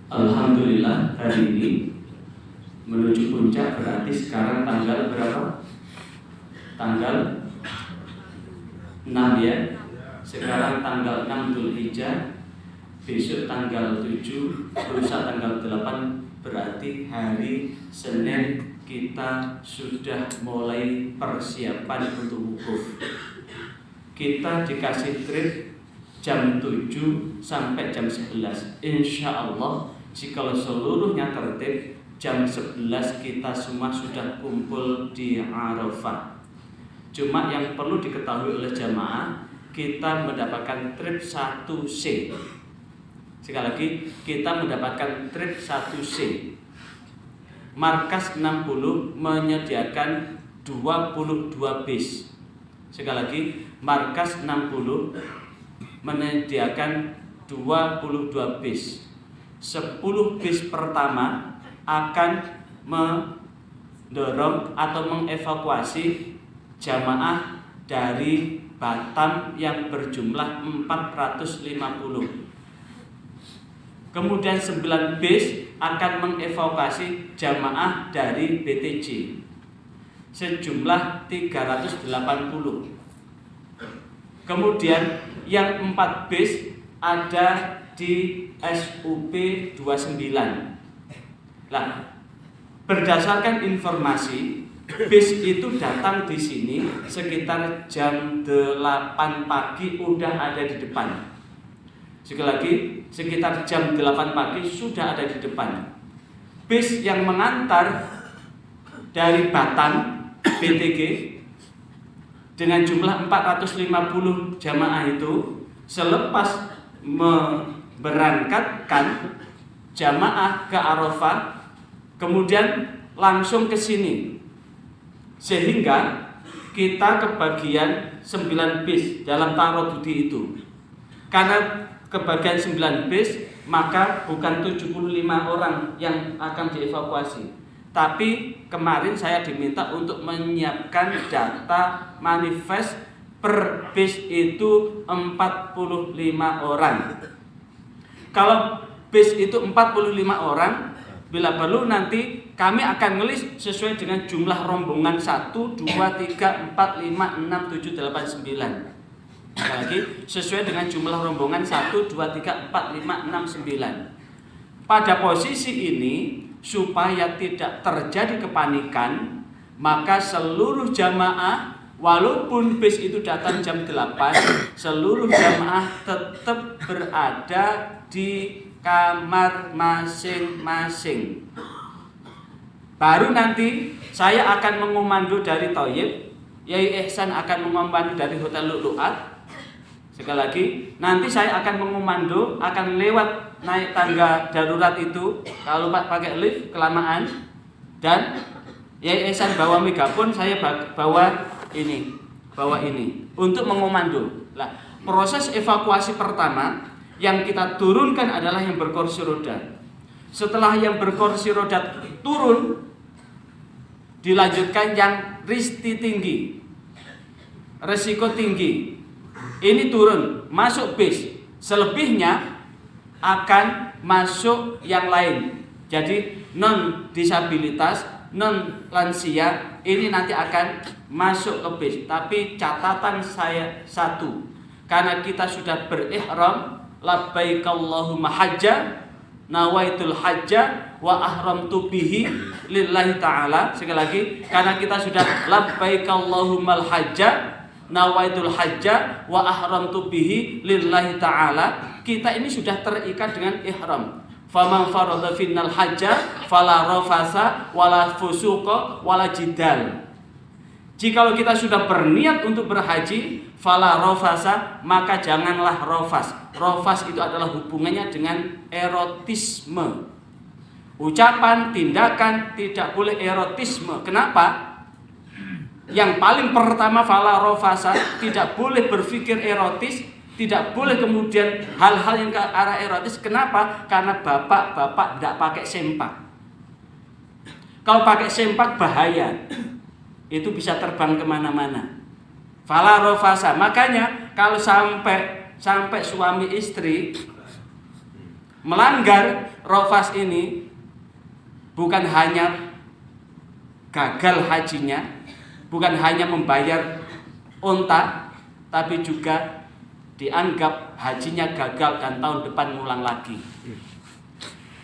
Alhamdulillah hari ini menuju puncak, berarti sekarang tanggal berapa? Tanggal 6 ya. Sekarang tanggal 6 Dzulhijjah, besok tanggal 7, lusa tanggal 8, berarti hari Senin kita sudah mulai persiapan untuk wukuf. Kita dikasih trip jam 7 sampai jam 11. Insya Allah jika seluruhnya tertib, jam 11 kita semua sudah kumpul di Arafah. Cuma yang perlu diketahui oleh jamaah, kita mendapatkan trip 1C. Sekali lagi, kita mendapatkan trip 1C. Markas 60 menyediakan 22 bis. Sekali lagi, Markas 60 menyediakan 22 bis. 10 bis pertama akan mendorong atau mengevakuasi jamaah dari Batam yang berjumlah 450. Kemudian 9 bis akan mengevakuasi jamaah dari BTJ sejumlah 380. Kemudian yang 4 bis ada di SUP 29. Nah, berdasarkan informasi, bis itu datang di sini sekitar jam 8 pagi udah ada di depan. Sekali lagi, sekitar jam 8 pagi sudah ada di depan. Bis yang mengantar dari Batam BTG dengan jumlah 450 jamaah itu selepas memberangkatkan jamaah ke Arafah, kemudian langsung ke sini, sehingga kita kebagian 9 bis dalam tarodudi itu. Karena kebagian 9 bis, maka bukan 75 orang yang akan dievakuasi. Tapi kemarin saya diminta untuk menyiapkan data manifest per bis itu 45 orang. Kalau bis itu 45 orang, bila perlu nanti kami akan ngelis sesuai dengan jumlah rombongan 1, 2, 3, 4, 5, 6, 7, 8, 9. Sekali lagi, sesuai dengan jumlah rombongan 1, 2, 3, 4, 5, 6, 9. Pada posisi ini, supaya tidak terjadi kepanikan, maka seluruh jamaah, walaupun bis itu datang jam 8, seluruh jamaah tetap berada di kamar masing-masing. Baru nanti saya akan mengomando dari Thayyib, Yai Ihsan akan mengomando dari Hotel Lu'lu'at. Sekali lagi, nanti saya akan mengomando, akan lewat naik tangga darurat itu. Kalau Pak pakai lift kelamaan, dan Yai Ihsan bawa megafon, saya bawa ini untuk mengomando. Nah, proses evakuasi pertama yang kita turunkan adalah yang berkursi roda. Setelah yang berkursi roda turun, dilanjutkan yang risiko tinggi. Ini turun, masuk bis. Selebihnya akan masuk yang lain. Jadi non disabilitas, non lansia, ini nanti akan masuk ke bis. Tapi catatan saya satu, karena kita sudah berihram, labbaik Allahumma hajja, nawaitul hajja wa ahramtu bihi lillahi ta'ala. Sekali lagi, karena kita sudah labbaik Allahummal hajja, nawaitul hajja wa ahramtu bihi lillahi ta'ala, kita ini sudah terikat dengan ihram. Faman farada finnal hajja fala rafasa wala fusuqa wala jidal. Jikalau kita sudah berniat untuk berhaji, fala rafasa, maka janganlah rafas. Rafas itu adalah hubungannya dengan erotisme. Ucapan, tindakan tidak boleh erotisme. Kenapa? Yang paling pertama, fala rafasa, tidak boleh berpikir erotis, tidak boleh kemudian hal-hal yang ke arah erotis. Kenapa? Karena bapak-bapak tidak pakai sempak. Kalau pakai sempak bahaya, itu bisa terbang kemana-mana. Fala rafasa. Makanya kalau sampai suami istri melanggar rofas ini bukan hanya gagal hajinya, bukan hanya membayar unta, tapi juga dianggap hajinya gagal dan tahun depan ngulang lagi.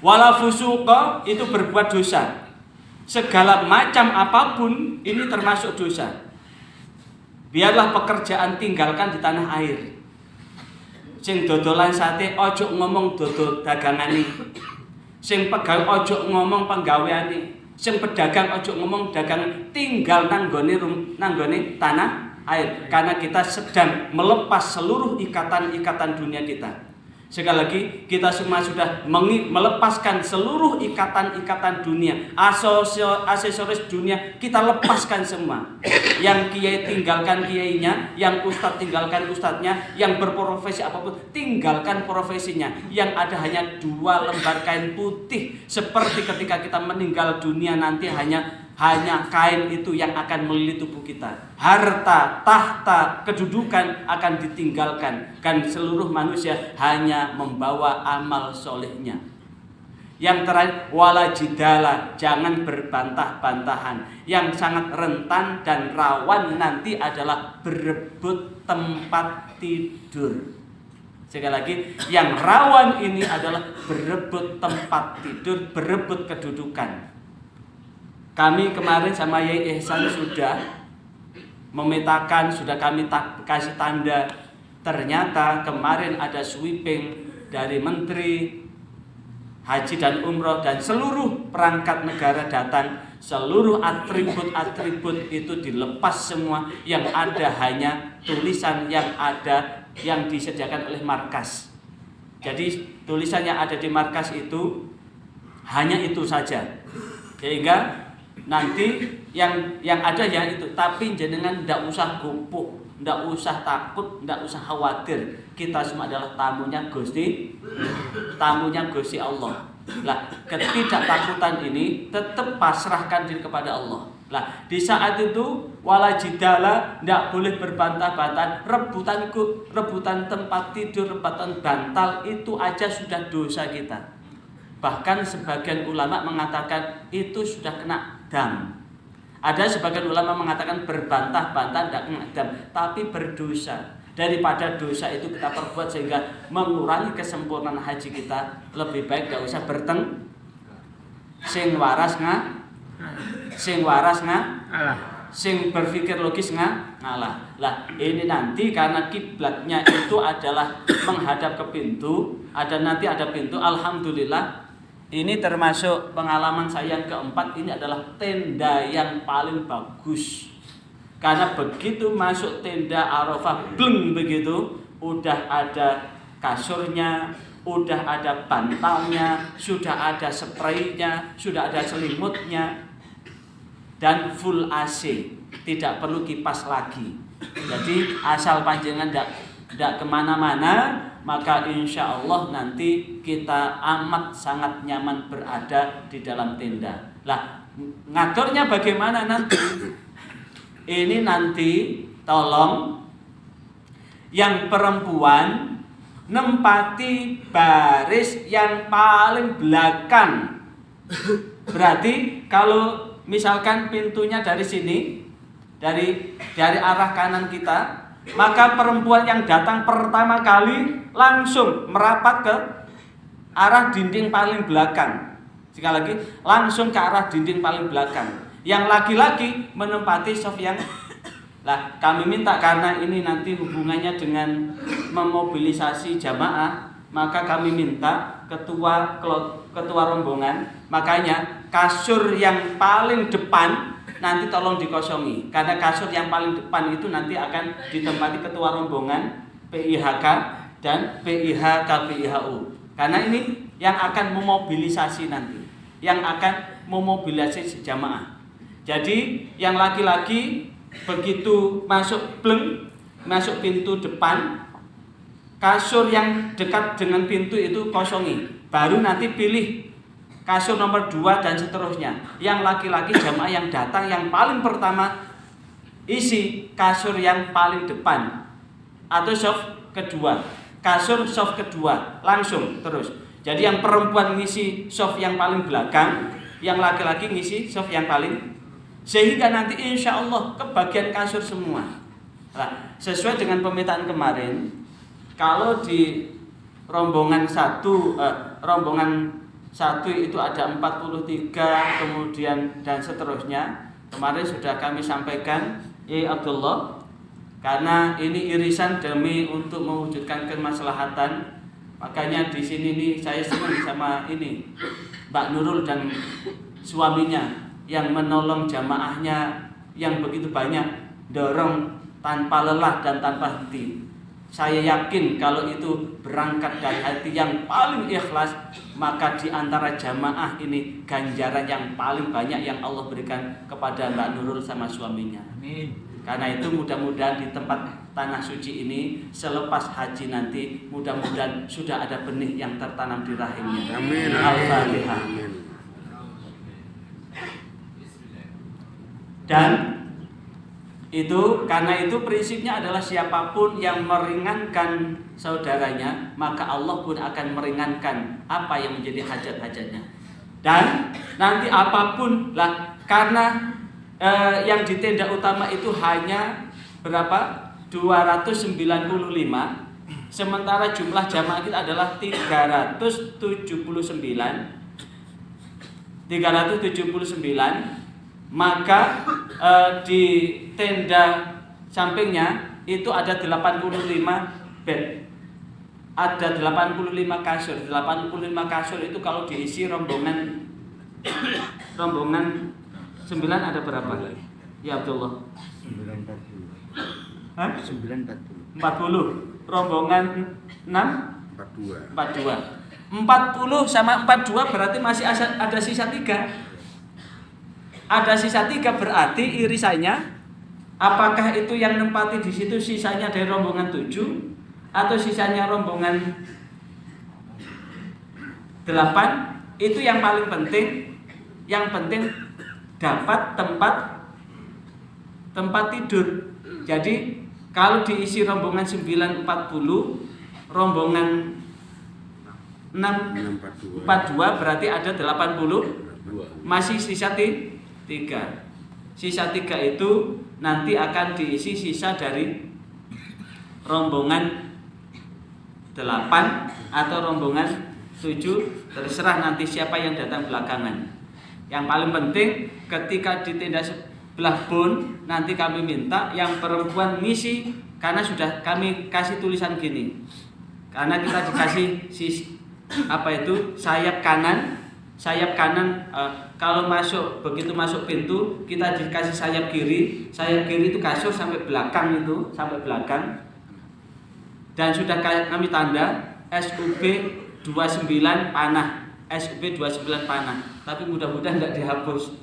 Wala fusuqa, itu berbuat dosa. Segala macam apapun ini termasuk dosa. Biarlah pekerjaan tinggalkan di tanah air. Sing dodolan sate ojo ngomong dodol dagangane. Sing pegawai ojo ngomong penggaweane. Sing pedagang ojo ngomong dagang, tinggal nanggone tanah air. Karena kita sedang melepas seluruh ikatan-ikatan dunia kita. Sekali lagi, kita semua sudah melepaskan seluruh ikatan-ikatan dunia, aksesoris dunia, kita lepaskan semua. Yang kiai tinggalkan kiainya, yang ustadz tinggalkan ustadznya, yang berprofesi apapun tinggalkan profesinya. Yang ada hanya 2 lembar kain putih, seperti ketika kita meninggal dunia nanti hanya kain itu yang akan melilihi tubuh kita. Harta, tahta, kedudukan akan ditinggalkan, dan seluruh manusia hanya membawa amal solehnya. Yang terakhir, wala jidala, jangan berbantah-bantahan. Yang sangat rentan dan rawan nanti adalah berebut tempat tidur. Sekali lagi, yang rawan ini adalah berebut tempat tidur, berebut kedudukan. Kami kemarin sama Yai Ihsan sudah memetakan, sudah kami kasih tanda. Ternyata kemarin ada sweeping dari Menteri Haji dan Umroh dan seluruh perangkat negara datang. Seluruh atribut-atribut itu dilepas semua. Yang ada hanya tulisan yang disediakan oleh markas. Jadi tulisan yang ada di markas itu hanya itu saja. Sehingga nanti yang ada ya itu, tapi jenengan tidak usah gupuk, tidak usah takut, tidak usah khawatir. Kita semua adalah tamunya Gusti Allah. Lah, ketidaktakutan ini tetap pasrahkan diri kepada Allah. Lah, di saat itu wala jidala, tidak boleh berbantah-bantahan, rebutan tempat tidur, rebutan bantal, itu aja sudah dosa kita. Bahkan sebagian ulama mengatakan itu sudah kena dam. Ada sebagian ulama mengatakan berbantah-bantah tidak kena dam, tapi berdosa. Daripada dosa itu kita perbuat sehingga mengurangi kesempurnaan haji kita, lebih baik tidak usah sing waras sing berpikir logis ngalah. Lah, ini nanti karena kiblatnya itu adalah menghadap ke pintu, ada pintu. Alhamdulillah, ini termasuk pengalaman saya yang keempat. Ini adalah tenda yang paling bagus. Karena begitu masuk tenda Arafah, bleng begitu, udah ada kasurnya, udah ada bantalnya, sudah ada spraynya, sudah ada selimutnya, dan full AC, tidak perlu kipas lagi. Jadi asal panjenengan tidak kemana-mana, maka insya Allah nanti kita amat sangat nyaman berada di dalam tenda. Lah, ngaturnya bagaimana nanti? Ini nanti tolong yang perempuan nempati baris yang paling belakang. Berarti kalau misalkan pintunya dari sini, dari arah kanan kita, maka perempuan yang datang pertama kali langsung merapat ke arah dinding paling belakang. Sekali lagi, langsung ke arah dinding paling belakang. Yang laki-laki menempati soft yang. Lah, kami minta karena ini nanti hubungannya dengan memobilisasi jamaah, maka kami minta ketua rombongan, makanya kasur yang paling depan nanti tolong dikosongi, karena kasur yang paling depan itu nanti akan ditempati ketua rombongan PIHK dan PIH KPIHU. Karena ini yang akan memobilisasi nanti, yang akan memobilisasi jamaah. Jadi yang laki-laki begitu masuk pintu depan, kasur yang dekat dengan pintu itu kosongi. Baru nanti pilih kasur nomor 2 dan seterusnya. Yang laki-laki jamaah yang datang yang paling pertama isi kasur yang paling depan atau soft kedua. Kasur soft kedua langsung terus. Jadi yang perempuan ngisi soft yang paling belakang, yang laki-laki ngisi soft yang paling, sehingga nanti insya Allah kebagian kasur semua. Nah, sesuai dengan pemetaan kemarin, kalau di rombongan satu itu ada 43, kemudian dan seterusnya. Kemarin sudah kami sampaikan, Abdullah, karena ini irisan demi untuk mewujudkan kemaslahatan. Makanya di sini nih saya senang sama ini Mbak Nurul dan suaminya yang menolong jamaahnya yang begitu banyak, dorong tanpa lelah dan tanpa henti. Saya yakin kalau itu berangkat dari hati yang paling ikhlas, maka di antara jamaah ini ganjaran yang paling banyak yang Allah berikan kepada Mbak Nurul sama suaminya. Amin. Karena itu mudah-mudahan di tempat tanah suci ini selepas haji nanti mudah-mudahan sudah ada benih yang tertanam di rahimnya. Amin. Al-Fatihah. Dan itu karena itu prinsipnya adalah siapapun yang meringankan saudaranya, maka Allah pun akan meringankan apa yang menjadi hajat-hajatnya. Dan nanti apapun lah, karena yang di tenda utama itu hanya berapa? 295, sementara jumlah jamaah kita adalah 379, maka di tenda sampingnya itu ada 85 bed, ada 85 kasur. 85 kasur itu kalau diisi rombongan 9 ada berapa? Ya Abdullah. 940. Hah? 940. 40. Rombongan 6 42. 40 sama 42 berarti masih ada sisa 3. Ada sisa 3 berarti irisannya apakah itu yang nempati di situ sisanya dari rombongan 7 atau sisanya rombongan 8? Itu yang paling penting. Yang penting dapat tempat tidur. Jadi kalau diisi rombongan 940, rombongan 642 berarti ada 80, masih sisa 3. Sisa 3 itu nanti akan diisi sisa dari rombongan 8 atau rombongan 7, terserah nanti siapa yang datang belakangan. Yang paling penting ketika di tenda sebelah pun nanti kami minta yang perempuan ngisi, karena sudah kami kasih tulisan gini. Karena kita dikasih sayap kanan, kalau begitu masuk pintu kita dikasih sayap kiri itu kasur sampai belakang dan sudah kami tanda SUB 29 panah, tapi mudah-mudahan tidak dihapus.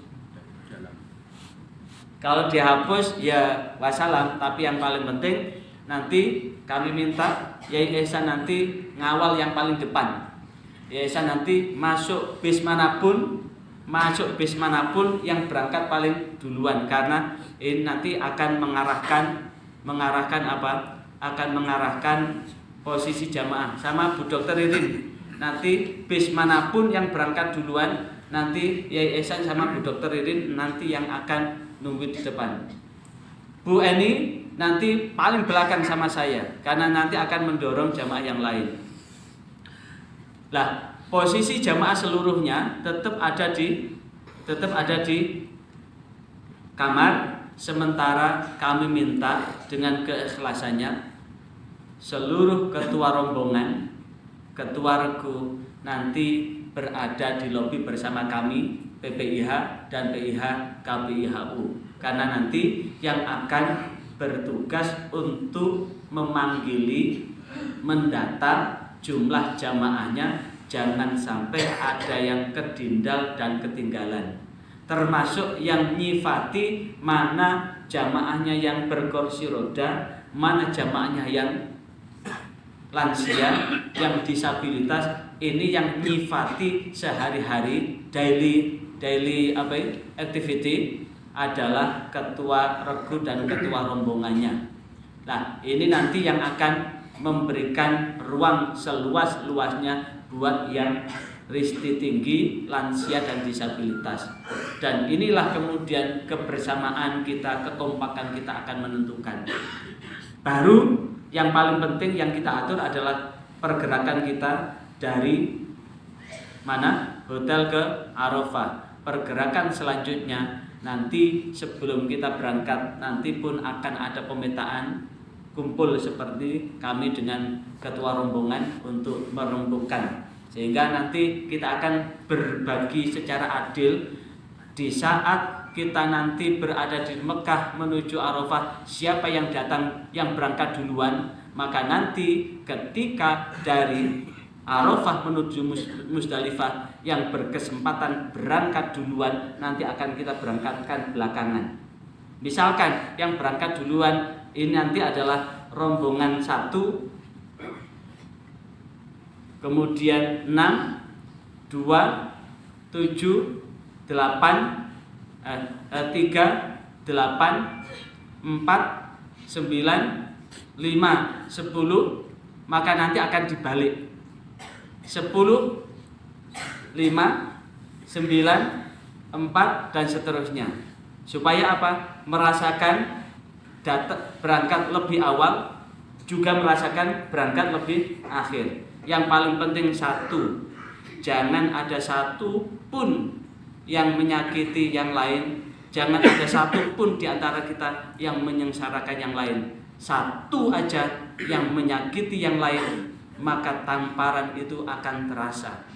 Kalau dihapus ya wassalam, tapi yang paling penting nanti kami minta Yai Ihsan nanti ngawal yang paling depan. Yai Ihsan nanti masuk bis manapun yang berangkat paling duluan, karena ini nanti akan mengarahkan posisi jamaah sama Bu Dokter Irin. Nanti bis manapun yang berangkat duluan, nanti Yai Ihsan sama Bu Dokter Irin nanti yang akan nunggu di depan. Bu Eni nanti paling belakang sama saya, karena nanti akan mendorong jamaah yang lain. Lah, posisi jamaah seluruhnya tetap ada di kamar, sementara kami minta dengan keikhlasannya seluruh ketua rombongan, ketua regu nanti berada di lobi bersama kami PPIH dan PIH KPIHU, karena nanti yang akan bertugas untuk memanggili, mendata jumlah jamaahnya, jangan sampai ada yang kedindal dan ketinggalan, termasuk yang nyifati mana jamaahnya yang berkursi roda, mana jamaahnya yang lansia, yang disabilitas. Ini yang nyifati sehari-hari daily activity adalah ketua regu dan ketua rombongannya. Nah, ini nanti yang akan memberikan ruang seluas-luasnya buat yang risti tinggi, lansia dan disabilitas. Dan inilah kemudian kebersamaan kita, kekompakan kita akan menentukan. Baru yang paling penting yang kita atur adalah pergerakan kita dari mana? Hotel ke Arafah. Pergerakan selanjutnya nanti sebelum kita berangkat nanti pun akan ada pemetaan kumpul seperti kami dengan ketua rombongan untuk merembukan, sehingga nanti kita akan berbagi secara adil. Di saat kita nanti berada di Mekah menuju Arafah, siapa yang datang, yang berangkat duluan, maka nanti ketika dari Arafah menuju Musdalifah yang berkesempatan berangkat duluan nanti akan kita berangkatkan belakangan. Misalkan yang berangkat duluan ini nanti adalah rombongan 1, kemudian 6, 2, 7, 8, 3, 8, 4, 10, 5, 10, maka nanti akan dibalik 10, 5, 9, 4 dan seterusnya. Supaya apa? Merasakan berangkat lebih awal, juga merasakan berangkat lebih akhir. Yang paling penting satu, jangan ada satu pun yang menyakiti yang lain, jangan ada satu pun di antara kita yang menyengsarakan yang lain. Satu aja yang menyakiti yang lain, maka tamparan itu akan terasa.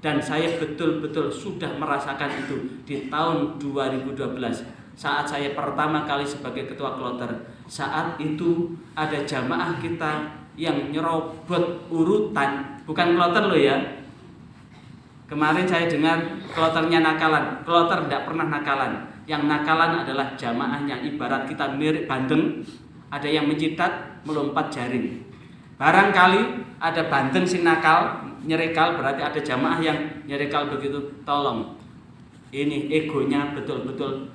Dan saya betul-betul sudah merasakan itu di tahun 2012 saat saya pertama kali sebagai ketua kloter. Saat itu ada jamaah kita yang nyerobot urutan, bukan kloter loh ya. Kemarin saya dengar kloternya nakalan. Kloter tidak pernah nakalan. Yang nakalan adalah jamaahnya. Ibarat kita mirip bandeng, ada yang mencitat, melompat jaring. Barangkali ada bandeng si nakal, nyerekal, berarti ada jamaah yang nyerekal begitu. Tolong, ini egonya betul-betul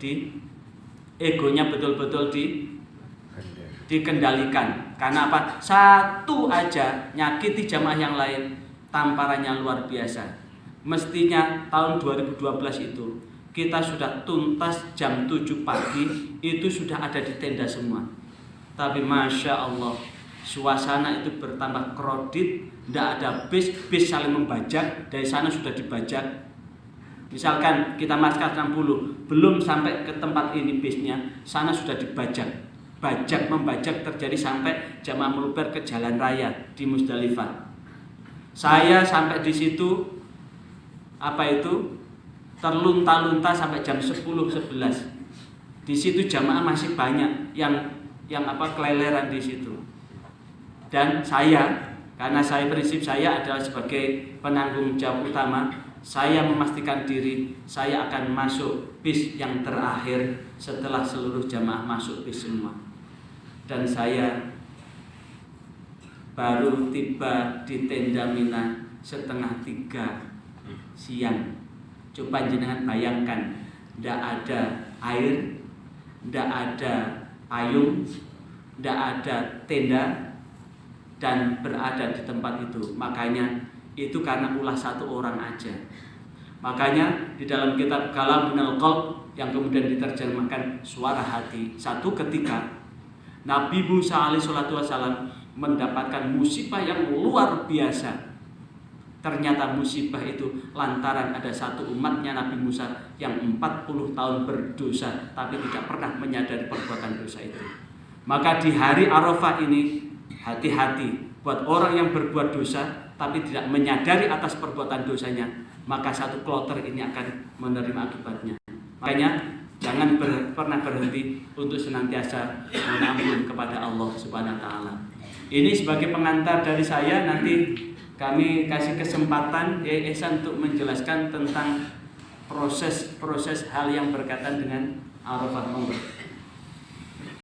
dikendalikan. Karena apa? Satu aja nyakiti jamaah yang lain, tamparannya luar biasa. Mestinya tahun 2012 itu kita sudah tuntas jam 7 pagi itu sudah ada di tenda semua. Tapi Masya Allah, suasana itu bertambah kredit, tidak ada bis saling membajak, dari sana sudah dibajak. Misalkan kita Maskad 60, belum sampai ke tempat ini bisnya, sana sudah dibajak. Bajak membajak terjadi sampai jamaah meluber ke jalan raya di Musdalifah. Saya sampai di situ terlunta-lunta sampai jam 10-11. Di situ jamaah masih banyak yang keleleran di situ. Dan karena prinsip saya adalah sebagai penanggung jawab utama, saya memastikan diri saya akan masuk bis yang terakhir setelah seluruh jamaah masuk bis semua. Dan saya baru tiba di tenda Mina 2:30 siang. Coba jenengan bayangkan, tidak ada air, tidak ada payung, tidak ada tenda, dan berada di tempat itu. Makanya itu karena ulah satu orang aja. Makanya di dalam kitab Kalamunal Qalb yang kemudian diterjemahkan suara hati, satu ketika Nabi Musa alaihissalam mendapatkan musibah yang luar biasa. Ternyata musibah itu lantaran ada satu umatnya Nabi Musa yang 40 tahun berdosa tapi tidak pernah menyadari perbuatan dosa itu. Maka di hari Arafah ini hati-hati buat orang yang berbuat dosa tapi tidak menyadari atas perbuatan dosanya, maka satu kloter ini akan menerima akibatnya. Makanya jangan pernah berhenti untuk senantiasa mohon ampun kepada Allah Subhanahu wa taala. Ini sebagai pengantar dari saya, nanti kami kasih kesempatan Ihsan untuk menjelaskan tentang proses hal yang berkaitan dengan Arafah.